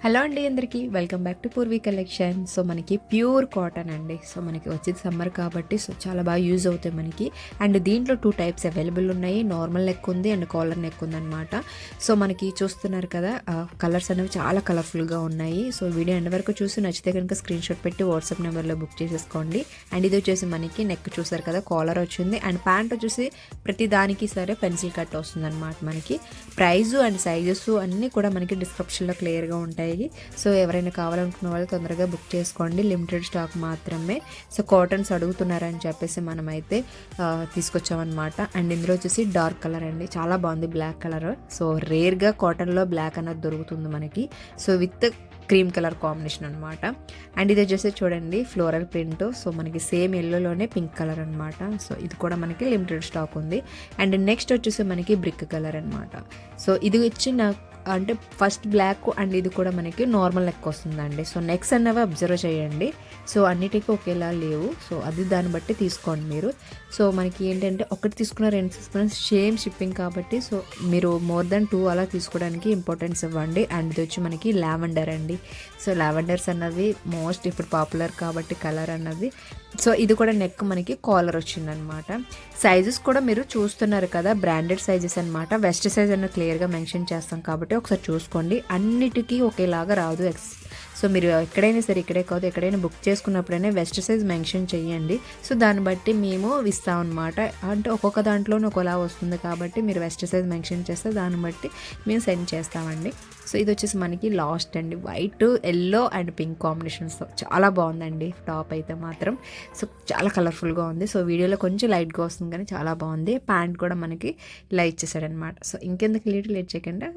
Hello అండి అందరికీ welcome back to Purvi collection. So మనకి ప్యూర్ కాటన్ అండి. సో మనకి వచ్చేది సమ్మర్ కాబట్టి సో చాలా బాగా యూజ్ అవుతాయి మనకి. అండ్ దీంట్లో 2 టైప్స్ అవైలబుల్ ఉన్నాయి. నార్మల్ నెక్ ఉంది అండ్ కాలర్ నెక్ ఉంది అనమాట. సో మనకి చూస్తున్నారు కదా, కలర్స్ అనేవి చాలా కలర్ఫుల్గా ఉన్నాయి. సో వీడియో ఎండ్ వరకు చూసి నచ్చితే కనుక స్క్రీన్ షాట్ పెట్టి వాట్సాప్ నెంబర్లో బుక్ చేసేసుకోండి. అండ్ ఇది వచ్చేసి మనకి నెక్ చూసారు కదా, కాలర్ వచ్చింది. అండ్ ప్యాంట్ వచ్చేసి ప్రతి దానికి సరే పెన్సిల్ కట్ వస్తుంది అనమాట. మనకి ప్రైజు అండ్ సైజెస్ అన్నీ కూడా మనకి డిస్క్రిప్షన్లో క్లియర్గా ఉంటాయి. సో ఎవరైనా కావాలనుకున్న వాళ్ళు తొందరగా బుక్ చేసుకోండి, లిమిటెడ్ స్టాక్ మాత్రమే. సో కాటన్స్ అడుగుతున్నారని చెప్పేసి మనమైతే తీసుకొచ్చామన్నమాట. అండ్ ఇందులో వచ్చేసి డార్క్ కలర్ అండి, చాలా బాగుంది బ్లాక్ కలర్. సో రేర్గా కాటన్లో బ్లాక్ అనేది దొరుకుతుంది మనకి. So with cream colour combination అనమాట. అండ్ ఇది వచ్చేసి చూడండి ఫ్లోరల్ ప్రింట్. సో మనకి సేమ్ ఎల్లోలోనే పింక్ కలర్ అనమాట. సో ఇది కూడా మనకి లిమిటెడ్ స్టాక్ ఉంది. అండ్ నెక్స్ట్ వచ్చేసి మనకి బ్రిక్ కలర్ అనమాట. సో ఇది వచ్చి అంటే ఫస్ట్ బ్లాక్ అండ్ ఇది కూడా మనకి నార్మల్ నెక్ వస్తుందండి. సో నెక్స్ అన్నవి అబ్జర్వ్ చేయండి. సో అన్నిటికీ ఒకేలా లేవు. సో అది దాన్ని బట్టి తీసుకోండి మీరు. సో మనకి ఏంటంటే ఒకటి తీసుకున్న 2 తీసుకున్న సేమ్ షిప్పింగ్ కాబట్టి సో మీరు మోర్ దెన్ 2 అలా తీసుకోవడానికి ఇంపార్టెన్స్ ఇవ్వండి. అండ్ ఇది వచ్చి మనకి లావెండర్ అండి. సో లావెండర్స్ అన్నవి మోస్ట్ ఇప్పుడు పాపులర్ కాబట్టి కలర్ అన్నది. సో ఇది కూడా నెక్ మనకి కాలర్ వచ్చిందనమాట. సైజెస్ కూడా మీరు చూస్తున్నారు కదా, బ్రాండెడ్ సైజెస్ అనమాట. వెస్ట్ సైజ్ అన్న క్లియర్గా మెన్షన్ చేస్తాం కాబట్టి ఒకసారి చూసుకోండి. అన్నిటికీ ఒకేలాగా రాదు. సో మీరు ఎక్కడైనా సరే, ఇక్కడే కాదు ఎక్కడైనా బుక్ చేసుకున్నప్పుడైనా వెస్ట్ సైజ్ మెన్షన్ చేయండి. సో దాన్ని బట్టి మేము ఇస్తాం అనమాట. అంటే ఒక్కొక్క దాంట్లోనూ ఒకలా వస్తుంది కాబట్టి మీరు వెస్ట్ సైజ్ మెన్షన్ చేస్తే దాన్ని బట్టి మేము సెండ్ చేస్తామండి. సో ఇది వచ్చేసి మనకి లాస్ట్ అండి, వైట్ ఎల్లో అండ్ పింక్ కాంబినేషన్స్తో చాలా బాగుందండి టాప్ అయితే మాత్రం. సో చాలా కలర్ఫుల్గా ఉంది. సో వీడియోలో కొంచెం లైట్గా వస్తుంది కానీ చాలా బాగుంది. ప్యాంట్ కూడా మనకి ఇలా ఇచ్చేసాడనమాట. సో ఇంకెందుకు లేట్ చేయకుండా